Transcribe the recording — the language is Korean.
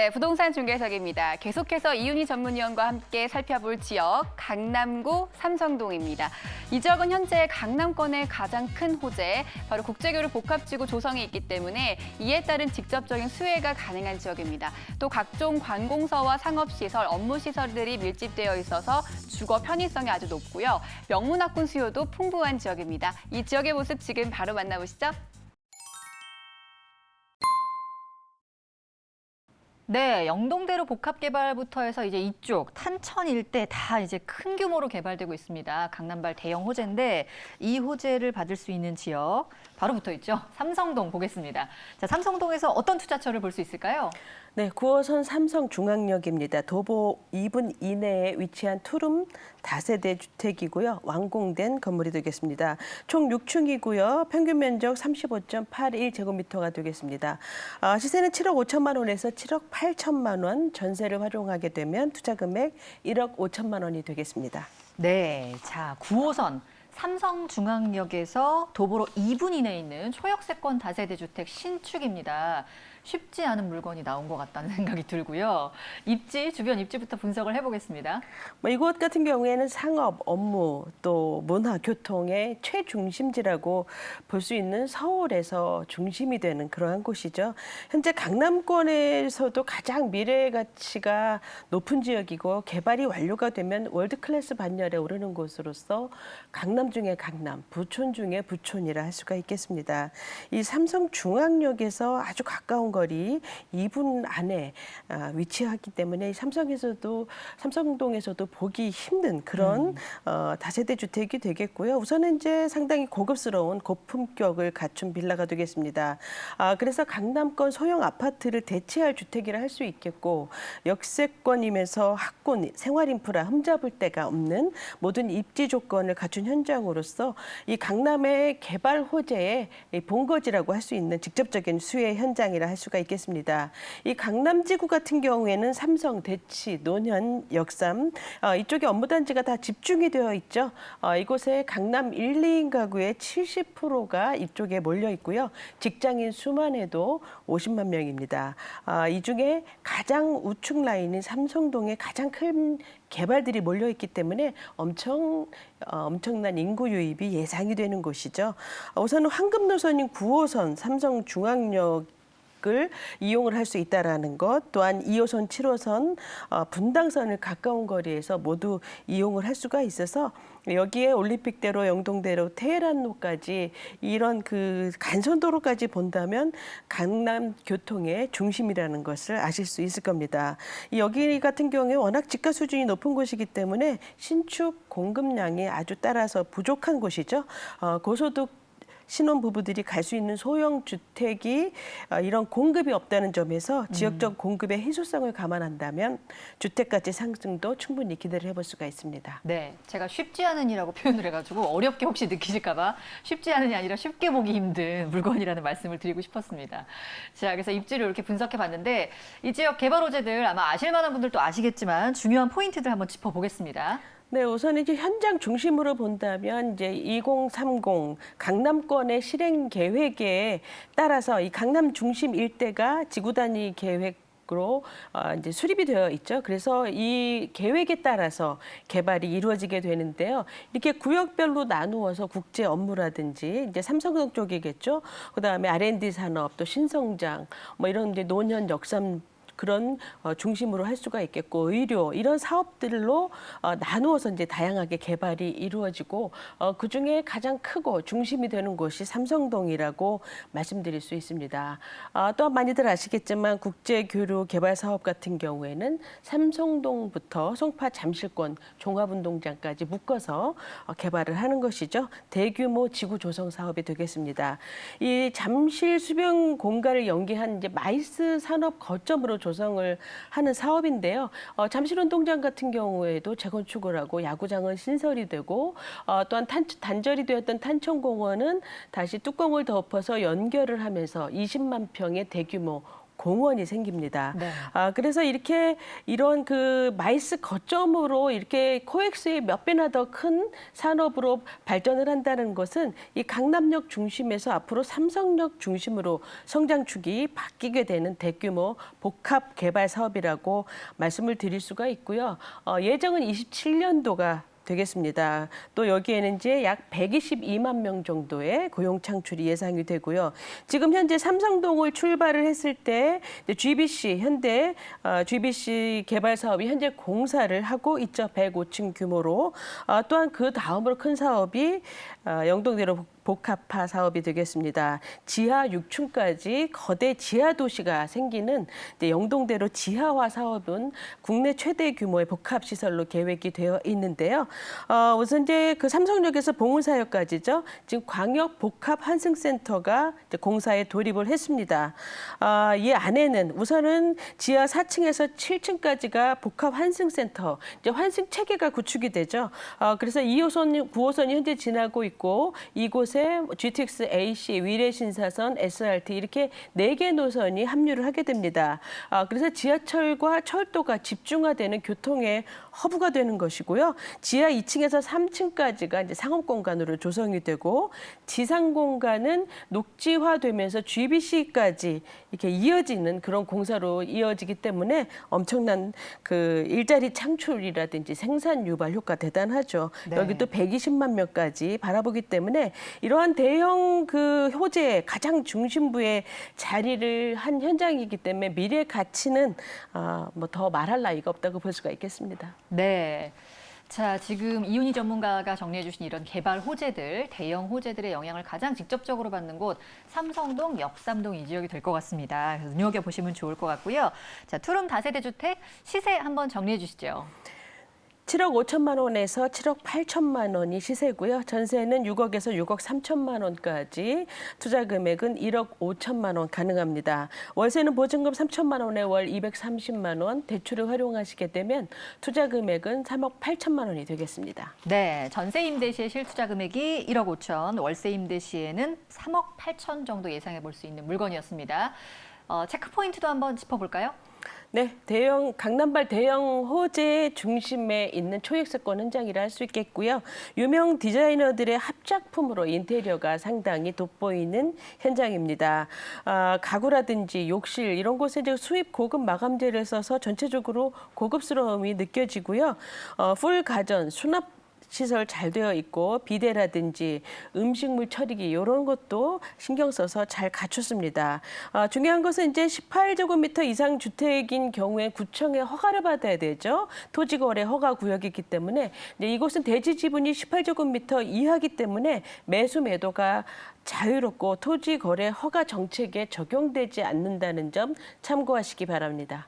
네, 부동산 중개석입니다. 계속해서 이윤희 전문위원과 함께 살펴볼 지역 강남구 삼성동입니다. 이 지역은 현재 강남권의 가장 큰 호재, 바로 국제교류 복합지구 조성이 있기 때문에 이에 따른 직접적인 수혜가 가능한 지역입니다. 또 각종 관공서와 상업시설, 업무시설들이 밀집되어 있어서 주거 편의성이 아주 높고요. 명문학군 수요도 풍부한 지역입니다. 이 지역의 모습 지금 바로 만나보시죠. 네, 영동대로 복합개발부터 해서 이제 이쪽 탄천 일대 다 이제 큰 규모로 개발되고 있습니다. 강남발 대형 호재인데 이 호재를 받을 수 있는 지역 바로 붙어 있죠. 삼성동 보겠습니다. 자, 삼성동에서 어떤 투자처를 볼 수 있을까요? 네, 9호선 삼성중앙역입니다. 도보 2분 이내에 위치한 투룸 다세대 주택이고요. 완공된 건물이 되겠습니다. 총 6층이고요. 평균 면적 35.81제곱미터가 되겠습니다. 시세는 7억 5천만 원에서 7억 8천만 원, 전세를 활용하게 되면 투자 금액 1억 5천만 원이 되겠습니다. 네, 자, 9호선 삼성중앙역에서 도보로 2분 이내에 있는 초역세권 다세대 주택 신축입니다. 쉽지 않은 물건이 나온 것 같다는 생각이 들고요. 입지, 주변 입지부터 분석을 해보겠습니다. 이곳 같은 경우에는 상업, 업무, 또 문화, 교통의 최중심지라고 볼 수 있는 서울에서 중심이 되는 그러한 곳이죠. 현재 강남권에서도 가장 미래 가치가 높은 지역이고 개발이 완료가 되면 월드클래스 반열에 오르는 곳으로서 강남 중에 강남, 부촌 중에 부촌이라 할 수가 있겠습니다. 이 삼성중앙역에서 아주 가까운 거리 2분 안에 위치하기 때문에 삼성동에서도 보기 힘든 그런 다세대 주택이 되겠고요. 우선은 이제 상당히 고급스러운 고품격을 갖춘 빌라가 되겠습니다. 그래서 강남권 소형 아파트를 대체할 주택이라 할 수 있겠고 역세권이면서 학군, 생활인프라 흠잡을 데가 없는 모든 입지 조건을 갖춘 현장으로서 이 강남의 개발 호재의 본거지라고 할 수 있는 직접적인 수혜 현장이라 할 수가 있겠습니다. 이 강남지구 같은 경우에는 삼성, 대치, 논현, 역삼 이쪽에 업무단지가 다 집중이 되어 있죠. 이곳에 강남 1, 2인 가구의 70%가 이쪽에 몰려 있고요. 직장인 수만 해도 50만 명입니다. 이 중에 가장 우측 라인인 삼성동에 가장 큰 개발들이 몰려 있기 때문에 엄청난 인구 유입이 예상이 되는 곳이죠. 우선 황금 노선인 9호선 삼성중앙역 을 이용을 할 수 있다라는 것, 또한 2호선, 7호선 분당선을 가까운 거리에서 모두 이용을 할 수가 있어서 여기에 올림픽대로, 영동대로, 테헤란로까지 이런 그 간선도로까지 본다면 강남 교통의 중심이라는 것을 아실 수 있을 겁니다. 여기 같은 경우에 워낙 집가 수준이 높은 곳이기 때문에 신축 공급량이 아주 따라서 부족한 곳이죠. 고소득 신혼부부들이 갈 수 있는 소형 주택이 이런 공급이 없다는 점에서 지역적 공급의 희소성을 감안한다면 주택가치 상승도 충분히 기대를 해볼 수가 있습니다. 네, 제가 쉽지 않은 이라고 표현을 해가지고 어렵게 혹시 느끼실까 봐 쉽지 않은이 아니라 쉽게 보기 힘든 물건이라는 말씀을 드리고 싶었습니다. 자, 그래서 입지를 이렇게 분석해 봤는데 이 지역 개발 호재들 아마 아실 만한 분들도 아시겠지만 중요한 포인트들 한번 짚어보겠습니다. 네, 우선 이제 현장 중심으로 본다면 이제 2030 강남권의 실행 계획에 따라서 이 강남 중심 일대가 지구 단위 계획으로 이제 수립이 되어 있죠. 그래서 이 계획에 따라서 개발이 이루어지게 되는데요. 이렇게 구역별로 나누어서 국제 업무라든지 이제 삼성동 쪽이겠죠. 그다음에 R&D 산업, 또 신성장, 이런 이제 논현, 역삼 그런 중심으로 할 수가 있겠고 의료 이런 사업들로 나누어서 이제 다양하게 개발이 이루어지고 그중에 가장 크고 중심이 되는 곳이 삼성동이라고 말씀드릴 수 있습니다. 또 많이들 아시겠지만 국제교류 개발 사업 같은 경우에는 삼성동부터 송파 잠실권 종합운동장까지 묶어서 개발을 하는 것이죠. 대규모 지구 조성 사업이 되겠습니다. 이 잠실 수변 공간을 연계한 이제 마이스 산업 거점으로 조성을 하는 사업인데요. 잠실운동장 같은 경우에도 재건축을 하고 야구장은 신설이 되고 또한 단절이 되었던 탄천공원은 다시 뚜껑을 덮어서 연결을 하면서 20만 평의 대규모 공원이 생깁니다. 네. 그래서 이런 그 마이스 거점으로 이렇게 코엑스의 몇 배나 더 큰 산업으로 발전을 한다는 것은 이 강남역 중심에서 앞으로 삼성역 중심으로 성장축이 바뀌게 되는 대규모 복합 개발 사업이라고 말씀을 드릴 수가 있고요. 예정은 27년도가 되겠습니다. 또 여기에는 이제 약 122만 명 정도의 고용 창출이 예상이 되고요. 지금 현재 삼성동을 출발을 했을 때 GBC 현대 GBC 개발 사업이 현재 공사를 하고 있죠. 105층 규모로. 또한 그 다음으로 큰 사업이 영동대로 복합화 사업이 되겠습니다. 지하 6층까지 거대 지하 도시가 생기는 영동대로 지하화 사업은 국내 최대 규모의 복합 시설로 계획이 되어 있는데요. 우선 이제 그 삼성역에서 봉은사역까지죠. 지금 광역 복합 환승센터가 이제 공사에 돌입을 했습니다. 이 안에는 우선은 지하 4층에서 7층까지가 복합 환승센터, 이제 환승 체계가 구축이 되죠. 그래서 2호선, 9호선이 현재 지나고 있고 이곳 GTX, AC, 위례신사선, SRT 이렇게 4개 노선이 합류를 하게 됩니다. 그래서 지하철과 철도가 집중화되는 교통의 허브가 되는 것이고요. 지하 2층에서 3층까지가 이제 상업 공간으로 조성이 되고 지상 공간은 녹지화되면서 GBC까지 이렇게 이어지는 그런 공사로 이어지기 때문에 엄청난 그 일자리 창출이라든지 생산 유발 효과 대단하죠. 네. 여기 또 120만 명까지 바라보기 때문에 이러한 대형 그 호재의 가장 중심부에 자리를 한 현장이기 때문에 미래 가치는 뭐 더 말할 나위가 없다고 볼 수가 있겠습니다. 네. 자, 지금 이윤희 전문가가 정리해 주신 이런 개발 호재들, 대형 호재들의 영향을 가장 직접적으로 받는 곳 삼성동, 역삼동 이 지역이 될 것 같습니다. 그래서 눈여겨보시면 좋을 것 같고요. 자, 투룸 다세대 주택 시세 한번 정리해 주시죠. 7억 5천만 원에서 7억 8천만 원이 시세고요. 전세는 6억에서 6억 3천만 원까지, 투자 금액은 1억 5천만 원 가능합니다. 월세는 보증금 3천만 원에 월 230만 원, 대출을 활용하시게 되면 투자 금액은 3억 8천만 원이 되겠습니다. 네, 전세 임대 시의 실투자 금액이 1억 5천, 월세 임대 시에는 3억 8천 정도 예상해 볼 수 있는 물건이었습니다. 체크 포인트도 한번 짚어볼까요? 네, 강남발 대형 호재 중심에 있는 초역세권 현장이라 할 수 있겠고요. 유명 디자이너들의 합작품으로 인테리어가 상당히 돋보이는 현장입니다. 가구라든지 욕실 이런 곳에 이제 수입 고급 마감재를 써서 전체적으로 고급스러움이 느껴지고요. 풀 가전, 수납 시설 잘 되어 있고 비데라든지 음식물 처리기 이런 것도 신경 써서 잘 갖췄습니다. 중요한 것은 이제 18제곱미터 이상 주택인 경우에 구청의 허가를 받아야 되죠. 토지거래 허가 구역이기 때문에 이곳은 대지 지분이 18제곱미터 이하기 때문에 매수 매도가 자유롭고 토지거래 허가 정책에 적용되지 않는다는 점 참고하시기 바랍니다.